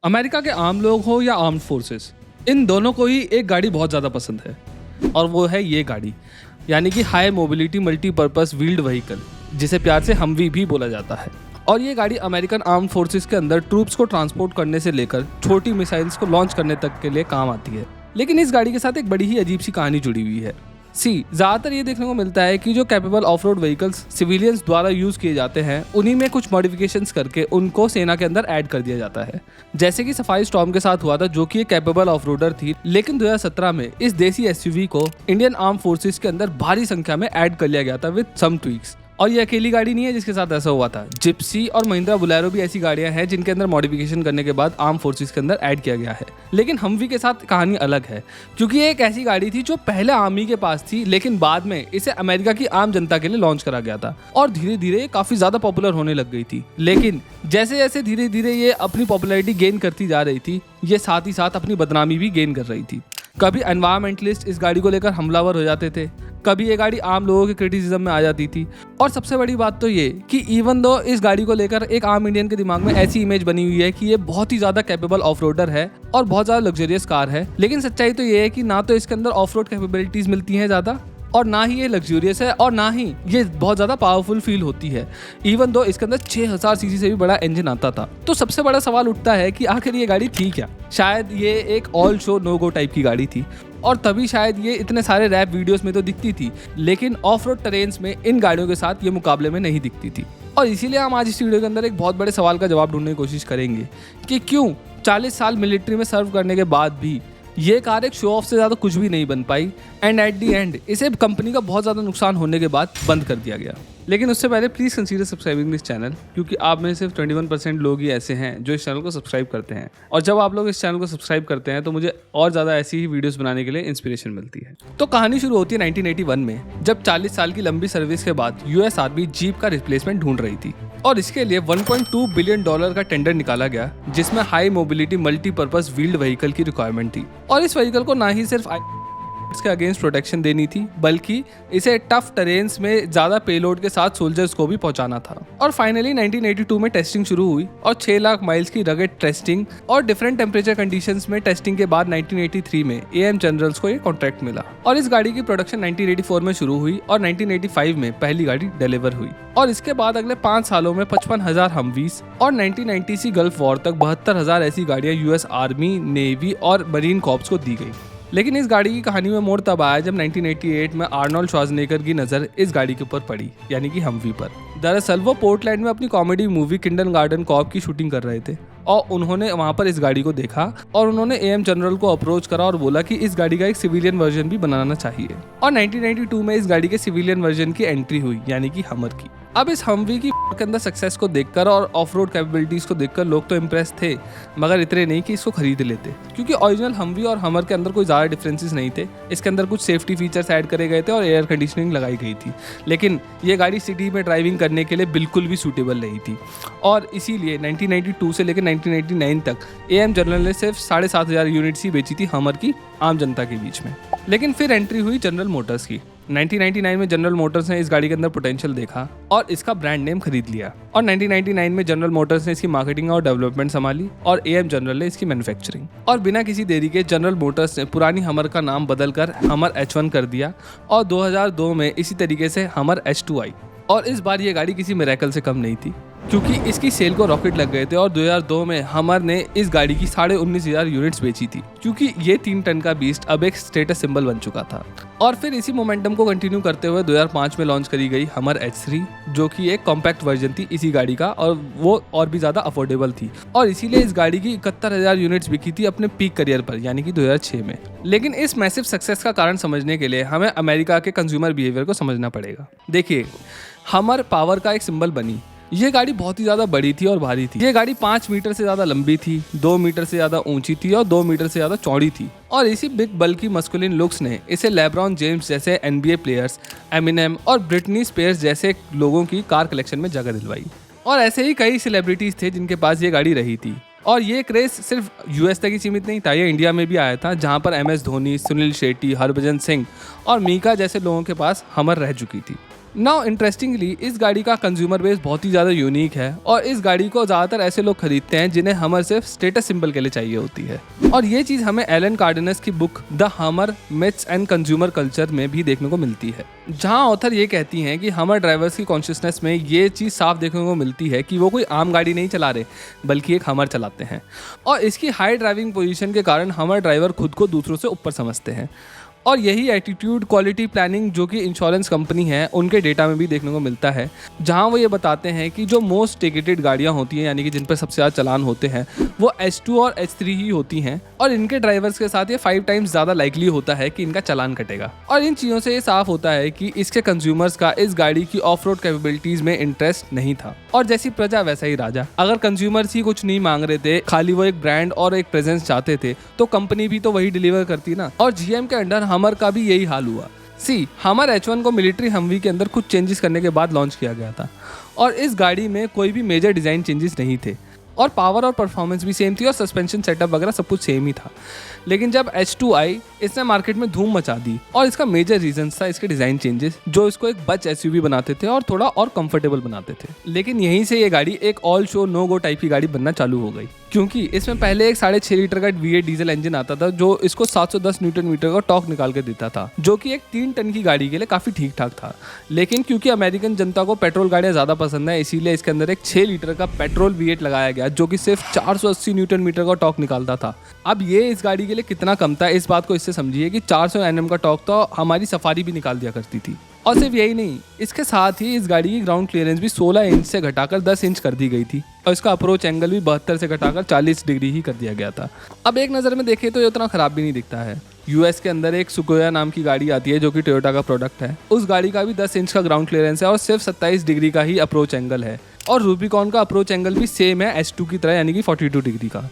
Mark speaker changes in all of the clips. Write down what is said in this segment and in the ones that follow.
Speaker 1: America के आम लोग हो या आर्म्ड फोर्सेस, इन दोनों को ही एक गाड़ी बहुत ज़्यादा पसंद है और वो है ये गाड़ी, यानी कि high mobility multipurpose wheeled vehicle, जिसे प्यार से हमवी भी बोला जाता है। और ये गाड़ी अमेरिकन आर्म्ड फोर्सेस के अंदर ट्रूप्स को ट्रांसपोर्ट करने से लेकर छोटी मिसाइल्स को लॉन्च करने तक के लिए काम आती है। लेकिन इस गाड़ी के साथ एक बड़ी ही अजीब सी कहानी जुड़ी हुई है। ज़्यादातर ये देखने को मिलता है कि जो capable of road vehicles civilians द्वारा यूज़ किए जाते हैं, उन्हीं में कुछ मॉडिफिकेशंस करके उनको सेना के अंदर ऐड कर दिया जाता है। जैसे कि सफारी स्टॉर्म के साथ हुआ था, जो कि एक कैपेबल ऑफ रोडर थी, लेकिन 2017 में इस देसी एसयूवी को इंडियन आर्म फोर्सेस के अंदर भारी संख्या में ऐड कर लिया गया था विद सम ट्वीक्स। और ये अकेली गाड़ी नहीं है जिसके साथ ऐसा हुआ था। जिप्सी और महिंद्रा बुलेरो भी ऐसी गाड़ियां हैं जिनके अंदर मॉडिफिकेशन करने के बाद आर्म फोर्सेस के अंदर ऐड किया गया है। लेकिन हमवी के साथ कहानी अलग है, क्योंकि ये एक ऐसी गाड़ी थी जो पहले आर्मी के पास थी, लेकिन बाद में इसे अमेरिका की आम जनता के लिए लॉन्च करा गया था और धीरे धीरे काफी ज्यादा पॉपुलर होने लग गई थी। लेकिन जैसे जैसे धीरे धीरे ये अपनी पॉपुलैरिटी गेन करती जा रही थी, ये साथ ही साथ अपनी बदनामी भी गेन कर रही थी। कभी एनवायरमेंटलिस्ट इस गाड़ी को लेकर हमलावर हो जाते थे, कभी ये गाड़ी आम लोगों के क्रिटिसिज्म में आ जाती थी। और सबसे बड़ी बात तो ये कि इवन दो इस गाड़ी को लेकर एक आम इंडियन के दिमाग में ऐसी इमेज बनी हुई है कि ये बहुत ही ज्यादा कैपेबल ऑफ रोडर है और बहुत ज्यादा लग्जरियस कार है, लेकिन सच्चाई तो ये है कि ना तो इसके अंदर ऑफ रोड कैपेबिलिटीज मिलती हैं ज्यादा, और ना ही ये लग्जूरियस है, और ना ही ये बहुत ज़्यादा पावरफुल फील होती है। इवन दो इसके अंदर 6000 सीसी से भी बड़ा इंजन आता था। तो सबसे बड़ा सवाल उठता है कि आखिर ये गाड़ी थी क्या? शायद ये एक ऑल शो नो गो टाइप की गाड़ी थी, और तभी शायद ये इतने सारे रैप वीडियोस में तो दिखती थी, लेकिन ऑफ रोड टेरेन्स में इन गाड़ियों के साथ ये मुकाबले में नहीं दिखती थी। और इसीलिए हम आज इस वीडियो के अंदर एक बहुत बड़े सवाल का जवाब ढूंढने की कोशिश करेंगे कि क्यों 40 साल मिलिट्री में सर्व करने के बाद भी ये कार एक शो ऑफ से ज़्यादा कुछ भी नहीं बन पाई, एंड एट दी एंड इसे कंपनी का बहुत ज़्यादा नुकसान होने के बाद बंद कर दिया गया। लेकिन उससे पहले please consider subscribing this channel, क्योंकि आप में सिर्फ 21% लोग ही ऐसे हैं जो इस चैनल को सब्सक्राइब करते हैं, और जब आप लोग इस चैनल को सब्सक्राइब करते हैं तो मुझे और ज़्यादा ऐसी ही वीडियोस बनाने के लिए इंस्पिरेशन मिलती है। तो कहानी शुरू होती है 1981 में, जब 40 साल की लंबी सर्विस के बाद यूएस आर्मी जीप का रिप्लेसमेंट ढूंढ रही थी, और इसके लिए $1.2 बिलियन का टेंडर निकाला गया, जिसमें high mobility multipurpose wheeled vehicle की रिक्वायरमेंट थी। और इस व्हीकल को ना ही सिर्फ के अगेंस्ट प्रोटेक्शन देनी थी, बल्कि इसे टफ टेरेन्स में ज्यादा पेलोड के साथ सोल्जर्स को भी पहुंचाना था। और फाइनली 1982 में टेस्टिंग शुरू हुई, और 6 लाख माइल्स की रगेड टेस्टिंग और डिफरेंट टेम्परेचर कंडीशंस में टेस्टिंग के बाद 1983 में एएम जनरल्स को ये कॉन्ट्रैक्ट मिला, और इस गाड़ी की प्रोडक्शन 1984 में शुरू हुई और 1985 में पहली गाड़ी डिलीवर हुई। और इसके बाद अगले 5 सालों में 55,000 हमवीज, और 1990 से गल्फ वॉर तक 72,000 ऐसी गाड़ियां यूएस आर्मी, नेवी और मरीन कॉर्प्स को दी गई। लेकिन इस गाड़ी की कहानी में मोड़ तब आया जब 1988 में आर्नोल्ड श्वार्ज़नेगर की नज़र इस गाड़ी के ऊपर पड़ी, यानी कि हमवी पर। दरअसल वो पोर्टलैंड में अपनी कॉमेडी मूवी किंडरगार्टन कॉप की शूटिंग कर रहे थे, और उन्होंने वहां पर इस गाड़ी को देखा, और उन्होंने एएम जनरल को अप्रोच करा और बोला कि इस गाड़ी का एक सिविलियन वर्जन भी बनाना चाहिए। और 1992 में इस गाड़ी के सिविलियन वर्जन की एंट्री हुई, यानी कि हमर की। अब इस हमवी की के अंदर सक्सेस को देखकर और ऑफ रोड कैपेबिलिटीज को देखकर लोग तो इम्प्रेस थे, मगर इतने नहीं कि इसको खरीद लेते, क्योंकि ओरिजिनल हमवी और हमर के अंदर कोई ज़्यादा डिफरेंसेस नहीं थे। इसके अंदर कुछ सेफ्टी फीचर्स ऐड करे गए थे और एयर कंडीशनिंग लगाई गई थी, लेकिन ये गाड़ी सिटी में ड्राइविंग करने के लिए बिल्कुल भी सूटेबल नहीं थी। और इसीलिए 1992 से लेकर 1989 तक एएम जनरल ने सिर्फ 7,500 यूनिट्स ही बेची थी हमर की आम जनता के बीच में। लेकिन फिर एंट्री हुई जनरल मोटर्स की। 1999 में जनरल मोटर्स ने इस गाड़ी के अंदर पोटेंशियल देखा और इसका ब्रांड नेम खरीद लिया, और 1999 में जनरल मोटर्स ने इसकी मार्केटिंग और डेवलपमेंट संभाली, और एएम जनरल ने इसकी मैन्युफैक्चरिंग। और बिना किसी देरी के जनरल मोटर्स ने पुरानी हमर का नाम बदलकर हमर H1 कर दिया, और 2002 में इसी तरीके से हमर H2 आई। और इस बार ये गाड़ी किसी मिरेकल से कम नहीं थी, क्योंकि इसकी सेल को रॉकेट लग गए थे, और 2002 में हमर ने इस गाड़ी की 19,500 यूनिट्स बेची थी, क्योंकि ये 3 टन का बीस्ट अब एक स्टेटस सिंबल बन चुका था। और फिर इसी मोमेंटम को कंटिन्यू करते हुए 2005 में लॉन्च करी गई हमर H3, जो कि एक कॉम्पैक्ट वर्जन थी इसी गाड़ी का, और वो और भी ज़्यादा अफोर्डेबल थी, और इसीलिए इस गाड़ी की 71,000 यूनिट्स बिकी थी अपने पीक करियर पर, यानी कि 2006 में। लेकिन इस मैसिव सक्सेस का कारण समझने के लिए हमें अमेरिका के कंज्यूमर बिहेवियर को समझना पड़ेगा। देखिए, हमर पावर का एक सिंबल बनी। ये गाड़ी बहुत ही ज़्यादा बड़ी थी और भारी थी। ये गाड़ी 5 मीटर से ज़्यादा लंबी थी, 2 मीटर से ज़्यादा ऊंची थी, और 2 मीटर से ज़्यादा चौड़ी थी। और इसी बिग बल्कि मस्कुलिन लुक्स ने इसे लेब्रॉन जेम्स जैसे NBA प्लेयर्स, एमिनेम और ब्रिटनी स्पीयर्स जैसे लोगों की कार कलेक्शन में जगह दिलवाई। और ऐसे ही कई सेलिब्रिटीज़ थे जिनके पास ये गाड़ी रही थी। और ये क्रेज सिर्फ यूएस तक ही सीमित नहीं था, ये इंडिया में भी आया था, जहाँ पर MS धोनी, सुनील शेट्टी, हरभजन सिंह और मीका जैसे लोगों के पास हमर रह चुकी थी। नाउ इंटरेस्टिंगली इस गाड़ी का कंज्यूमर बेस बहुत ही ज़्यादा यूनिक है और इस गाड़ी को ज़्यादातर ऐसे लोग खरीदते हैं जिन्हें हमर सिर्फ स्टेटस सिंबल के लिए चाहिए होती है। और ये चीज़ हमें एलन कार्डेनस की बुक द हमर मिथ्स एंड कंज्यूमर कल्चर में भी देखने को मिलती है, जहाँ ऑथर ये कहती हैं कि हमर ड्राइवर्स की कॉन्शियसनेस में ये चीज़ साफ देखने को मिलती है कि वो कोई आम गाड़ी नहीं चला रहे बल्कि एक हमर चलाते हैं। और इसकी हाई ड्राइविंग पोजीशन के कारण हमर ड्राइवर खुद को दूसरों से ऊपर समझते हैं। और यही एटीट्यूड क्वालिटी प्लानिंग जो कि इंश्योरेंस कंपनी है उनके डेटा में भी देखने को मिलता है, जहां वो ये बताते हैं कि जो मोस्ट टिकेटेड गाड़ियां होती हैं यानी कि जिन पर सबसे ज़्यादा चालान होते हैं वो H2 और H3 ही होती हैं और इनके ड्राइवर्स के साथ ये 5 टाइम्स ज़्यादा लाइकली होता है कि इनका चालान कटेगा। और इन चीज़ों से ये साफ होता है कि इसके कंज्यूमर्स का इस गाड़ी की ऑफ रोड कैपेबिलिटीज़ में इंटरेस्ट नहीं था। और जैसी प्रजा वैसा ही राजा, अगर कंज्यूमर्स ही कुछ नहीं मांग रहे थे, खाली वो एक ब्रांड और एक प्रेजेंस चाहते थे, तो कंपनी भी तो वही डिलीवर करती ना। और GM के अंडर हमर का भी यही हाल हुआ। हमर H1 को मिलिट्री हमवी के अंदर कुछ चेंजेस करने के बाद लॉन्च किया गया था और इस गाड़ी में कोई भी मेजर डिज़ाइन चेंजेस नहीं थे और पावर और परफॉर्मेंस भी सेम थी और सस्पेंशन सेटअप वगैरह सब कुछ सेम ही था। लेकिन जब H2 आई इसने मार्केट में धूम मचा दी और इसका मेजर रीजन था इसके डिज़ाइन चेंजेस, जो इसको एक बच SUV बनाते थे और थोड़ा और कंफर्टेबल बनाते थे। लेकिन यहीं से ये गाड़ी एक ऑल शो नो गो टाइप की गाड़ी बनना चालू हो गई, क्योंकि इसमें पहले एक 6.5 लीटर का V8 डीजल इंजन आता था जो इसको 710 न्यूटन मीटर का टॉर्क निकाल के देता था, जो कि एक 3 टन की गाड़ी के लिए काफ़ी ठीक ठाक था। लेकिन क्योंकि अमेरिकन जनता को पेट्रोल गाड़ियाँ ज़्यादा पसंद है, इसीलिए इसके अंदर एक 6 लीटर का पेट्रोल V8 लगाया गया जो कि सिर्फ 480 न्यूटन मीटर का टॉर्क निकालता था। अब ये इस गाड़ी के लिए कितना कम था इस बात को इससे समझिए कि 400 Nm का टॉर्क तो हमारी सफारी भी निकाल दिया करती थी। और सिर्फ यही नहीं, इसके साथ ही इस गाड़ी की ग्राउंड क्लियरेंस भी 16 इंच से घटाकर 10 इंच कर दी गई थी और इसका अप्रोच एंगल भी 72 से घटाकर 40 डिग्री ही कर दिया गया था। अब एक नज़र में देखें तो ये उतना ख़राब भी नहीं दिखता है। US के अंदर एक सुकोया नाम की गाड़ी आती है जो कि टोयोटा का प्रोडक्ट है। उस गाड़ी का भी 10 इंच का ग्राउंड क्लियरेंस है और सिर्फ 27 डिग्री का ही अप्रोच एंगल है। और रूबिकॉन का अप्रोच एंगल भी सेम है H2 की तरह, यानी कि 42 डिग्री का।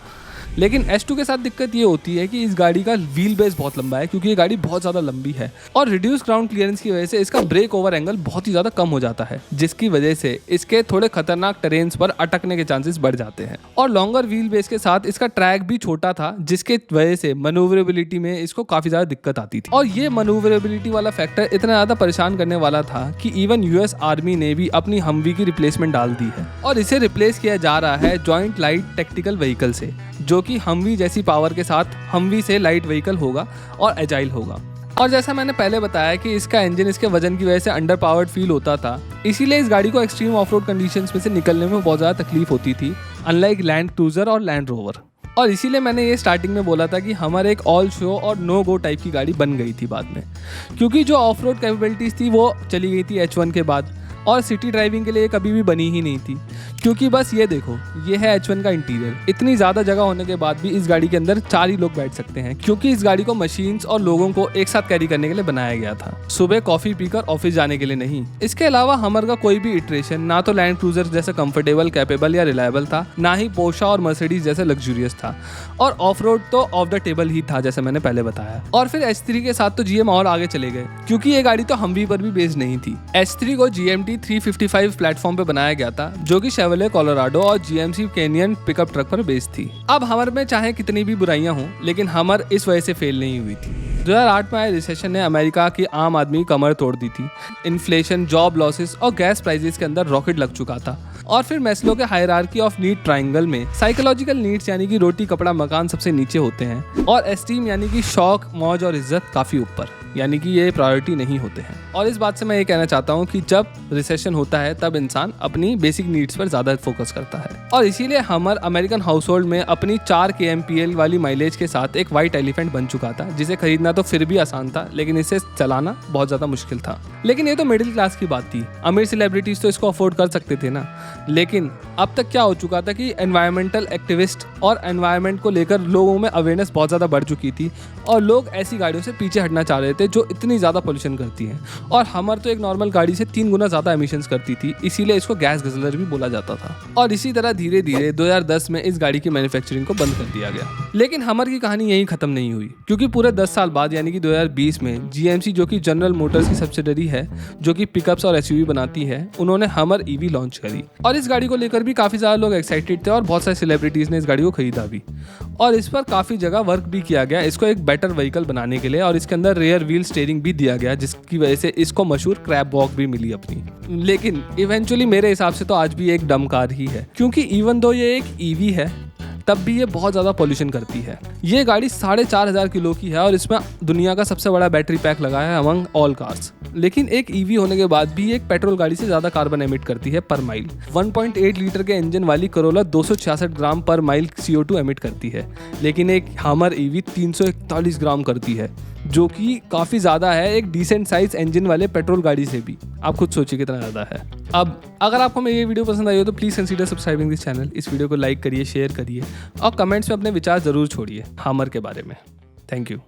Speaker 1: लेकिन H2 के साथ दिक्कत ये होती है कि इस गाड़ी का व्हील बेस बहुत लंबा है, क्योंकि ये गाड़ी बहुत ज़्यादा लंबी है और रिड्यूस ग्राउंड क्लियरेंस की वजह से इसका ब्रेक ओवर एंगल बहुत ही ज़्यादा कम हो जाता है, जिसकी वजह से इसके थोड़े खतरनाक टेरेन्स पर अटकने के चांसेस बढ़ जाते हैं। और लॉन्गर व्हील बेस के साथ इसका ट्रैक भी छोटा था, जिसके वजह से मनूवरेबिलिटी में इसको काफ़ी ज़्यादा दिक्कत आती थी। और ये मनूवरेबिलिटी वाला फैक्टर इतना ज़्यादा परेशान करने वाला था कि इवन US आर्मी ने भी अपनी हमवी की रिप्लेसमेंट डाल दी है और इसे रिप्लेस किया जा रहा है जॉइंट लाइट टैक्टिकल व्हीकल से, जो कि हमवी जैसी पावर के साथ हमवी से लाइट व्हीकल होगा और एजाइल होगा। और जैसा मैंने पहले बताया कि इसका इंजन इसके वजन की वजह से अंडर पावर्ड फील होता था, इसीलिए इस गाड़ी को एक्सट्रीम ऑफ रोड कंडीशंस में से निकलने में बहुत ज़्यादा तकलीफ होती थी, अनलाइक लैंड क्रूजर और लैंड रोवर। और इसीलिए मैंने ये स्टार्टिंग में बोला था कि हमारे एक ऑल शो और नो गो टाइप की गाड़ी बन गई थी बाद में, क्योंकि जो ऑफ रोड कैपेबिलिटीज़ थी वो चली गई थी H1 के बाद और सिटी ड्राइविंग के लिए कभी भी बनी ही नहीं थी। क्योंकि बस ये देखो, ये है H1 का इंटीरियर। इतनी ज़्यादा जगह होने के बाद भी इस गाड़ी के अंदर 4 ही लोग बैठ सकते हैं, क्योंकि इस गाड़ी को मशीन्स और लोगों को एक साथ कैरी करने के लिए बनाया गया था, सुबह कॉफ़ी पीकर ऑफिस जाने के लिए नहीं। इसके अलावा हमर का कोई भी इटरेशन ना तो लैंड क्रूजर जैसा कंफर्टेबल, कैपेबल या रिलायबल था, ना ही पोर्शा और मर्सिडीज जैसे लग्जूरियस था, और ऑफ रोड तो ऑफ द टेबल ही था जैसे मैंने पहले बताया। और फिर H3 के साथ तो GM और आगे चले गए, क्योंकि ये गाड़ी तो हमवी पर भी बेस्ड नहीं थी। H3 को GMT 355 प्लेटफॉर्म पे बनाया गया था, जो कि शेवरले कोलोराडो और GMC कैनियन पिकअप ट्रक पर बेस्ड थी। अब हमर में चाहे कितनी भी बुराइयां हों, लेकिन हमर इस वजह से फेल नहीं हुई थी। 2008 में आए रिसेशन ने अमेरिका की आम आदमी की कमर तोड़ दी थी। इन्फ्लेशन, जॉब लॉसेस और गैस प्राइसेस के अंदर रॉकेट लग चुका था। और फिर मैस्लो के हायरार्की ऑफ नीड ट्रायंगल में साइकोलॉजिकल नीड्स यानी कि रोटी, कपड़ा, मकान सबसे नीचे होते हैं और एस्टीम यानी कि शौक, मौज और इज्जत काफ़ी ऊपर, यानी कि ये प्रायोरिटी नहीं होते हैं। और इस बात से मैं ये कहना चाहता हूँ कि जब रिसेशन होता है तब इंसान अपनी बेसिक नीड्स पर ज़्यादा फोकस करता है। और इसीलिए हमर अमेरिकन हाउस होल्ड में अपनी 4 kmpl वाली माइलेज के साथ एक वाइट एलिफेंट बन चुका था, जिसे खरीदना तो फिर भी आसान था, लेकिन इसे चलाना बहुत ज़्यादा मुश्किल था। लेकिन ये तो मिडिल क्लास की बात थी, अमीर सेलिब्रिटीज़ तो इसको अफोर्ड कर सकते थे ना। लेकिन अब तक क्या हो चुका था कि एनवायरमेंटल एक्टिविस्ट और एनवायरमेंट को लेकर लोगों में अवेयरनेस बहुत ज़्यादा बढ़ चुकी थी और लोग ऐसी गाड़ियों से पीछे हटना चाह रहे थे जो इतनी ज़्यादा पोल्यूशन करती हैं। और हमर तो एक नॉर्मल गाड़ी से 3 गुना ज़्यादा एमिशंस करती थी, इसीलिए इसको गैस गजलर भी बोला जाता था। और इसी तरह धीरे धीरे 2010 में इस गाड़ी की मैन्युफैक्चरिंग को बंद कर दिया गया। लेकिन हमर की कहानी यहीं ख़त्म नहीं हुई, क्योंकि पूरे 10 साल बाद यानी कि 2020 में GMC, जो कि जनरल मोटर्स की सब्सिडरी है, जो कि पिकअप्स और SUV बनाती है, उन्होंने हमर EV लॉन्च करी। और इस गाड़ी को लेकर भी काफ़ी ज़्यादा लोग एक्साइटेड थे और बहुत सारे सेलिब्रिटीज़ ने इस गाड़ी को खरीदा भी, और इस पर काफ़ी जगह वर्क भी किया गया इसको एक बेटर व्हीकल बनाने के लिए, और इसके अंदर रेयर व्हील स्टीयरिंग भी दिया गया जिसकी वजह से इसको मशहूर क्रैब वॉक भी मिली अपनी। लेकिन इवेंचुअली मेरे हिसाब से तो आज भी एक डम कार ही है, क्योंकि इवन दो ये एक ईवी है तब भी ये बहुत ज़्यादा पॉल्यूशन करती है। ये गाड़ी 4,500 किलो की है और इसमें दुनिया का सबसे बड़ा बैटरी पैक लगा है अमंग ऑल कार्स। लेकिन एक ईवी होने के बाद भी एक पेट्रोल गाड़ी से ज़्यादा कार्बन एमिट करती है पर माइल। 1.8 लीटर के इंजन वाली करोला 266 ग्राम पर माइल CO2 एमिट करती है, लेकिन एक हमर ईवी 341 ग्राम करती है, जो कि काफ़ी ज़्यादा है एक डिसेंट साइज इंजन वाले पेट्रोल गाड़ी से भी। आप खुद सोचिए कितना ज़्यादा है। अब अगर आपको मेरी ये वीडियो पसंद आई हो तो please consider subscribing this channel. इस वीडियो को लाइक करिए, शेयर करिए और कमेंट्स में अपने विचार ज़रूर छोड़िए हमर के बारे में। Thank you.